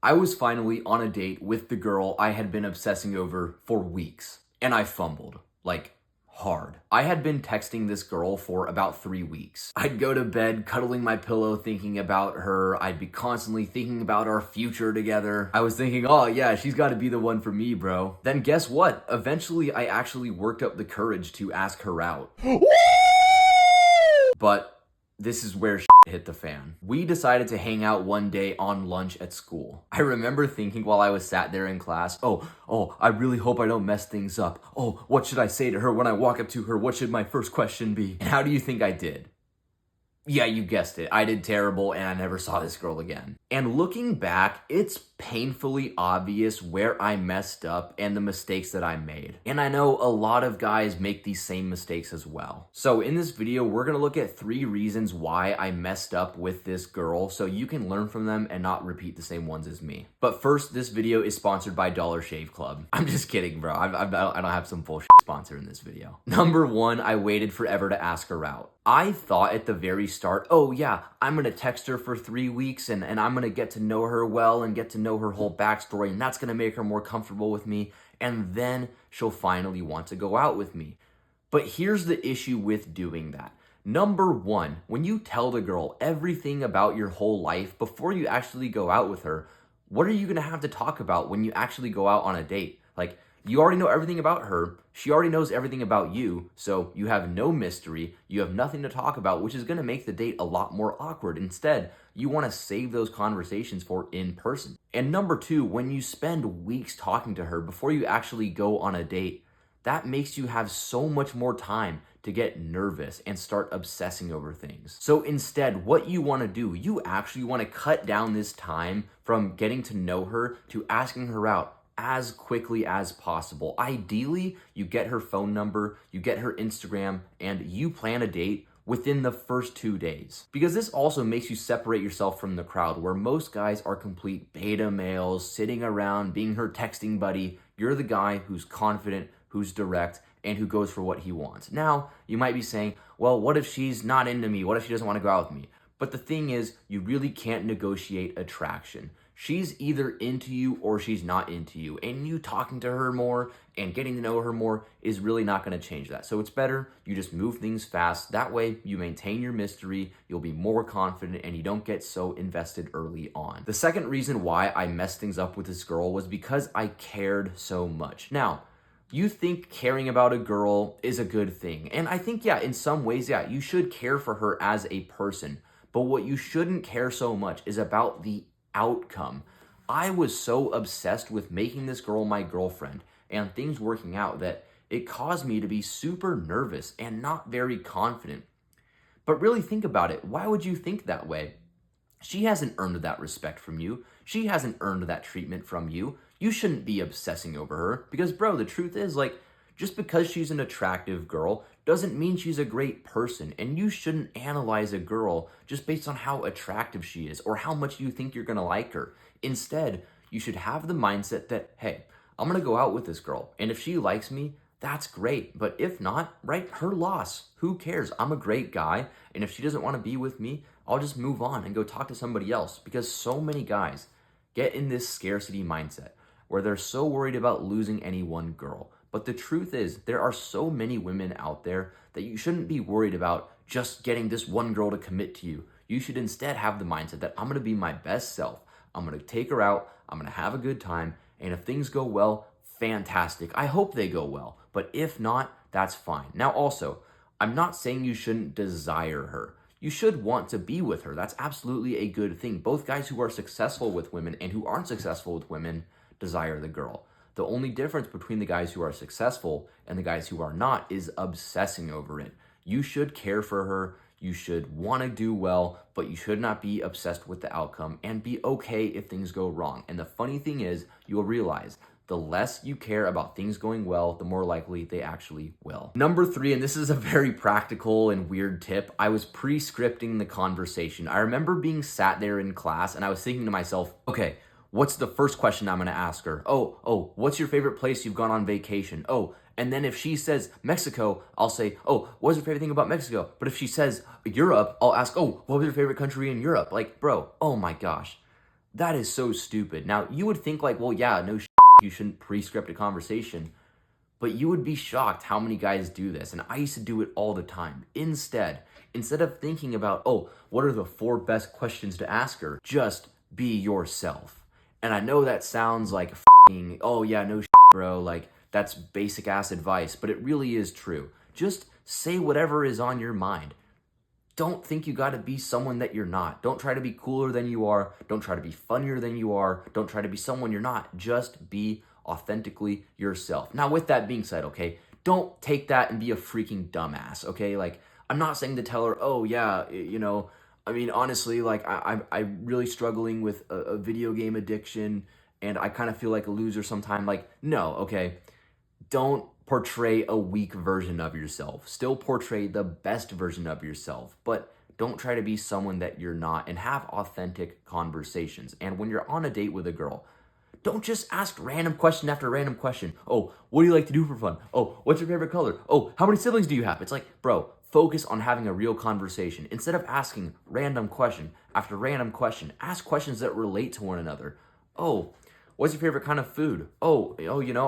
I was finally on a date with the girl I had been obsessing over for weeks, and I fumbled, like, hard. I had been texting this girl for about 3 weeks. I'd go to bed cuddling my pillow thinking about her. I'd be constantly thinking about our future together. I was thinking, oh yeah, she's gotta be the one for me, bro. Then guess what? Eventually, I actually worked up the courage to ask her out. But this is where hit the fan. We decided to hang out one day on lunch at school. I remember thinking while I was sat there in class, oh, I really hope I don't mess things up. Oh, what should I say to her when I walk up to her? What should my first question be? And how do you think I did? Yeah, you guessed it. I did terrible and I never saw this girl again. And looking back, it's painfully obvious where I messed up and the mistakes that I made. And I know a lot of guys make these same mistakes as well. So in this video, we're gonna look at 3 reasons why I messed up with this girl so you can learn from them and not repeat the same ones as me. But first, this video is sponsored by Dollar Shave Club. I'm just kidding, bro. I don't have some bullshit sponsor in this video. Number 1, I waited forever to ask her out. I thought at the very start, oh yeah, I'm gonna text her for 3 weeks and I'm gonna get to know her well and get to know her whole backstory, and that's gonna make her more comfortable with me, and then she'll finally want to go out with me. But here's the issue with doing that. Number 1, when you tell the girl everything about your whole life before you actually go out with her, what are you gonna have to talk about when you actually go out on a date? Like, you already know everything about her, she already knows everything about you, so you have no mystery, you have nothing to talk about, which is gonna make the date a lot more awkward. Instead, you wanna save those conversations for in person. And number 2, when you spend weeks talking to her before you actually go on a date, that makes you have so much more time to get nervous and start obsessing over things. So instead, what you wanna do, you actually wanna cut down this time from getting to know her to asking her out as quickly as possible. Ideally, you get her phone number, you get her Instagram, and you plan a date within the first 2 days. Because this also makes you separate yourself from the crowd, where most guys are complete beta males, sitting around, being her texting buddy. You're the guy who's confident, who's direct, and who goes for what he wants. Now, you might be saying, well, what if she's not into me? What if she doesn't want to go out with me? But the thing is, you really can't negotiate attraction. She's either into you or she's not into you. And you talking to her more and getting to know her more is really not going to change that. So it's better you just move things fast. That way you maintain your mystery, you'll be more confident, and you don't get so invested early on. The second reason why I messed things up with this girl was because I cared so much. Now, you think caring about a girl is a good thing. And I think, yeah, in some ways, yeah, you should care for her as a person. But what you shouldn't care so much is about the outcome. I was so obsessed with making this girl my girlfriend and things working out that it caused me to be super nervous and not very confident. But really think about it. Why would you think that way? She hasn't earned that respect from you. She hasn't earned that treatment from you. You shouldn't be obsessing over her because, bro, the truth is, like, just because she's an attractive girl doesn't mean she's a great person, and you shouldn't analyze a girl just based on how attractive she is or how much you think you're gonna like her. Instead, you should have the mindset that, hey, I'm gonna go out with this girl, and if she likes me, that's great, but if not, right, her loss. Who cares? I'm a great guy, and if she doesn't wanna be with me, I'll just move on and go talk to somebody else, because so many guys get in this scarcity mindset where they're so worried about losing any one girl. But the truth is, there are so many women out there that you shouldn't be worried about just getting this one girl to commit to you. You should instead have the mindset that I'm gonna be my best self. I'm gonna take her out, I'm gonna have a good time, and if things go well, fantastic. I hope they go well, but if not, that's fine. Now also, I'm not saying you shouldn't desire her. You should want to be with her. That's absolutely a good thing. Both guys who are successful with women and who aren't successful with women desire the girl. The only difference between the guys who are successful and the guys who are not is obsessing over it. You should care for her, you should want to do well, but you should not be obsessed with the outcome and be okay if things go wrong. And the funny thing is, you'll realize the less you care about things going well, the more likely they actually will. Number 3, and this is a very practical and weird tip, I was pre-scripting the conversation. I remember being sat there in class and I was thinking to myself, okay, what's the first question I'm gonna ask her? Oh, what's your favorite place you've gone on vacation? Oh, and then if she says Mexico, I'll say, oh, what's your favorite thing about Mexico? But if she says Europe, I'll ask, oh, what was your favorite country in Europe? Like, bro, oh my gosh. That is so stupid. Now, you would think like, well, yeah, no you shouldn't pre-script a conversation, but you would be shocked how many guys do this. And I used to do it all the time. Instead of thinking about, oh, what are the 4 best questions to ask her, just be yourself. And I know that sounds like oh yeah, no bro, like that's basic ass advice, but it really is true. Just say whatever is on your mind. Don't think you gotta be someone that you're not. Don't try to be cooler than you are. Don't try to be funnier than you are. Don't try to be someone you're not. Just be authentically yourself. Now, with that being said, okay, don't take that and be a freaking dumbass, okay? Like, I'm not saying to tell her, oh yeah, I mean, honestly, like, I'm really struggling with a video game addiction and I kind of feel like a loser sometime. Like, no, okay? Don't portray a weak version of yourself. Still portray the best version of yourself, but don't try to be someone that you're not and have authentic conversations. And when you're on a date with a girl, don't just ask random question after random question. Oh, what do you like to do for fun? Oh, what's your favorite color? Oh, how many siblings do you have? It's like, bro, focus on having a real conversation. Instead of asking random question after random question, ask questions that relate to one another. Oh, what's your favorite kind of food? Oh,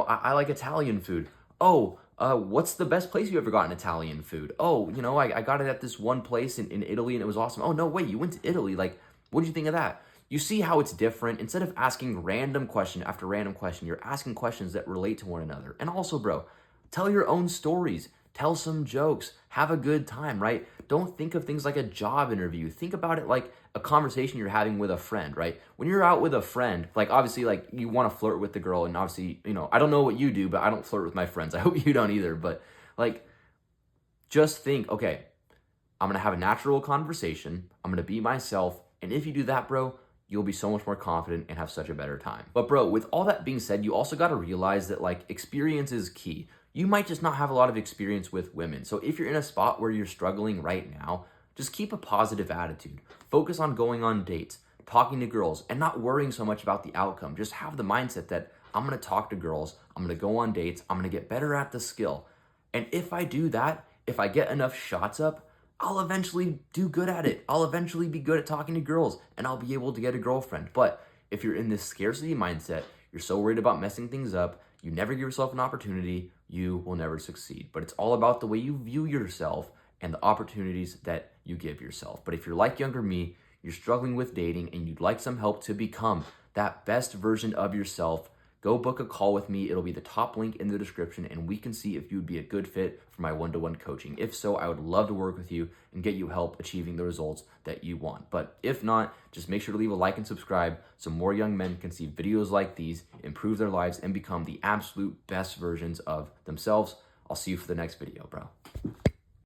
I like Italian food. Oh, what's the best place you ever gotten Italian food? Oh, I got it at this one place in Italy and it was awesome. Oh, no, wait, you went to Italy. Like, what did you think of that? You see how it's different? Instead of asking random question after random question, you're asking questions that relate to one another. And also, bro, tell your own stories. Tell some jokes. Have a good time, right? Don't think of things like a job interview. Think about it like a conversation you're having with a friend, right? When you're out with a friend, like obviously like you want to flirt with the girl and obviously, I don't know what you do, but I don't flirt with my friends. I hope you don't either, but like just think, okay, I'm going to have a natural conversation. I'm going to be myself. And if you do that, bro, you'll be so much more confident and have such a better time. But bro, with all that being said, you also got to realize that like experience is key. You might just not have a lot of experience with women. So if you're in a spot where you're struggling right now, just keep a positive attitude. Focus on going on dates, talking to girls, and not worrying so much about the outcome. Just have the mindset that I'm going to talk to girls, I'm going to go on dates, I'm going to get better at the skill. And if I do that, if I get enough shots up, I'll eventually do good at it. I'll eventually be good at talking to girls and I'll be able to get a girlfriend. But if you're in this scarcity mindset, you're so worried about messing things up, you never give yourself an opportunity, you will never succeed. But it's all about the way you view yourself and the opportunities that you give yourself. But if you're like younger me, you're struggling with dating and you'd like some help to become that best version of yourself, go book a call with me. It'll be the top link in the description and we can see if you'd be a good fit for my one-to-one coaching. If so, I would love to work with you and get you help achieving the results that you want. But if not, just make sure to leave a like and subscribe so more young men can see videos like these, improve their lives, and become the absolute best versions of themselves. I'll see you for the next video, bro.